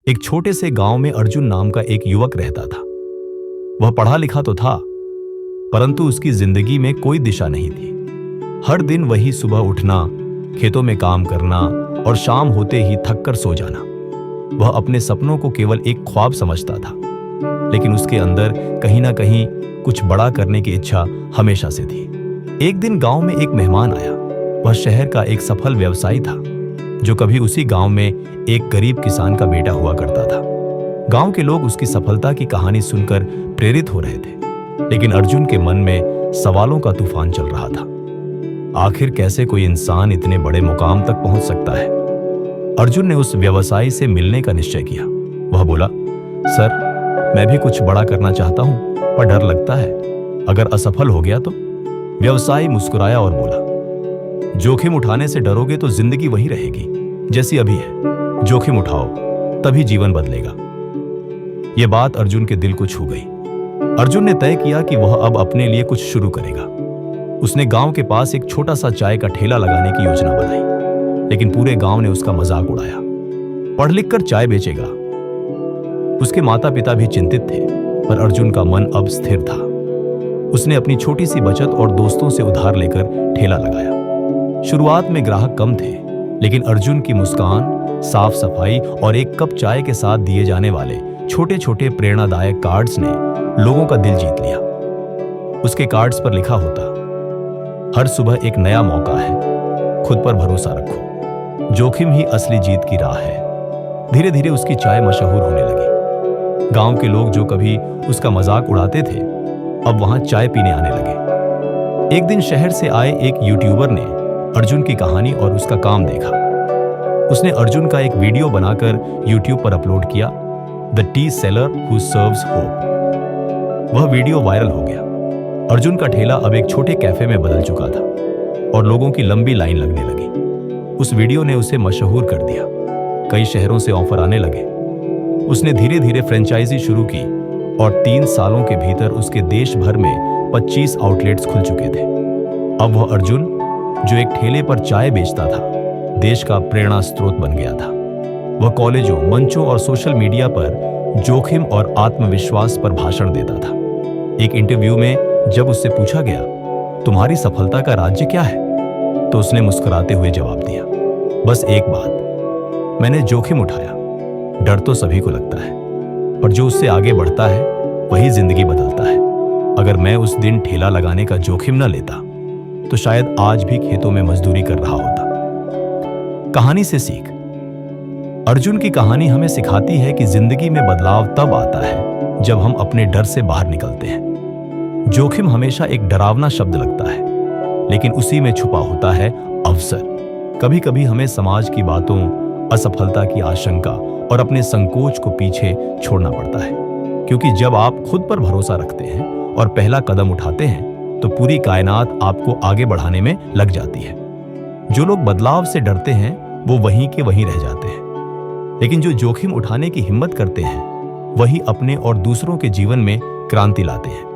एक छोटे से गांव में अर्जुन नाम का एक युवक रहता था। वह पढ़ा लिखा तो था, परंतु उसकी जिंदगी में कोई दिशा नहीं थी। हर दिन वही सुबह उठना, खेतों में काम करना और शाम होते ही थक कर सो जाना। वह अपने सपनों को केवल एक ख्वाब समझता था, लेकिन उसके अंदर कहीं ना कहीं कुछ बड़ा करने की इच्छा हमेशा से थी। एक दिन गांव में एक मेहमान आया। वह शहर का एक सफल व्यवसायी था, जो कभी उसी गांव में एक गरीब किसान का बेटा हुआ करता था। गांव के लोग उसकी सफलता की कहानी सुनकर प्रेरित हो रहे थे, लेकिन अर्जुन के मन में सवालों का तूफान चल रहा था। आखिर कैसे कोई इंसान इतने बड़े मुकाम तक पहुंच सकता है? अर्जुन ने उस व्यवसायी से मिलने का निश्चय किया। वह बोला, सर, मैं भी कुछ बड़ा करना चाहता हूं, पर डर लगता है अगर असफल हो गया तो। व्यवसायी मुस्कुराया और बोला, जोखिम उठाने से डरोगे तो जिंदगी वही रहेगी जैसी अभी है। जोखिम उठाओ, तभी जीवन बदलेगा। यह बात अर्जुन के दिल को छू गई। अर्जुन ने तय किया कि वह अब अपने लिए कुछ शुरू करेगा। उसने गांव के पास एक छोटा सा चाय का ठेला लगाने की योजना बनाई, लेकिन पूरे गांव ने उसका मजाक उड़ाया। पढ़ लिख कर चाय बेचेगा। उसके माता पिता भी चिंतित थे, पर अर्जुन का मन अब स्थिर था। उसने अपनी छोटी सी बचत और दोस्तों से उधार लेकर ठेला लगाया। शुरुआत में ग्राहक कम थे, लेकिन अर्जुन की मुस्कान, साफ सफाई और एक कप चाय के साथ दिए जाने वाले छोटे छोटे प्रेरणादायक कार्ड्स ने लोगों का दिल जीत लिया। उसके कार्ड्स पर लिखा होता, हर सुबह एक नया मौका है, खुद पर भरोसा रखो, जोखिम ही असली जीत की राह है। धीरे धीरे उसकी चाय मशहूर होने लगी। गांव के लोग जो कभी उसका मजाक उड़ाते थे, अब वहां चाय पीने आने लगे। एक दिन शहर से आए एक यूट्यूबर ने अर्जुन की कहानी और उसका काम देखा। उसने अर्जुन का एक वीडियो बनाकर यूट्यूब पर अपलोड किया, the T seller who serves hope. वह वीडियो वायरल हो गया। अर्जुन का ठेला अब एक छोटे कैफे में बदल चुका था और लोगों की लंबी लाइन लगने लगी। उस वीडियो ने उसे मशहूर कर दिया। कई शहरों से ऑफर आने लगे। उसने धीरे धीरे फ्रेंचाइजी शुरू की और 3 सालों के भीतर उसके देश भर में 25 आउटलेट्स खुल चुके थे। अब वह अर्जुन, जो एक ठेले पर चाय बेचता था, देश का प्रेरणा स्रोत बन गया था। वह कॉलेजों, मंचों और सोशल मीडिया पर जोखिम और आत्मविश्वास पर भाषण देता था। एक इंटरव्यू में जब उससे पूछा गया, तुम्हारी सफलता का राज्य क्या है, तो उसने मुस्कुराते हुए जवाब दिया, बस एक बात, मैंने जोखिम उठाया। डर तो सभी को लगता है, पर जो उससे आगे बढ़ता है वही जिंदगी बदलता है। अगर मैं उस दिन ठेला लगाने का जोखिम न लेता, तो शायद आज भी खेतों में मजदूरी कर रहा होता। कहानी से सीख। अर्जुन की कहानी हमें सिखाती है कि जिंदगी में बदलाव तब आता है जब हम अपने डर से बाहर निकलते हैं। जोखिम हमेशा एक डरावना शब्द लगता है, लेकिन उसी में छुपा होता है अवसर। कभी कभी हमें समाज की बातों, असफलता की आशंका और अपने संकोच को पीछे छोड़ना पड़ता है, क्योंकि जब आप खुद पर भरोसा रखते हैं और पहला कदम उठाते हैं, तो पूरी कायनात आपको आगे बढ़ाने में लग जाती है। जो लोग बदलाव से डरते हैं, वो वहीं के वहीं रह जाते हैं, लेकिन जो जोखिम उठाने की हिम्मत करते हैं, वही अपने और दूसरों के जीवन में क्रांति लाते हैं।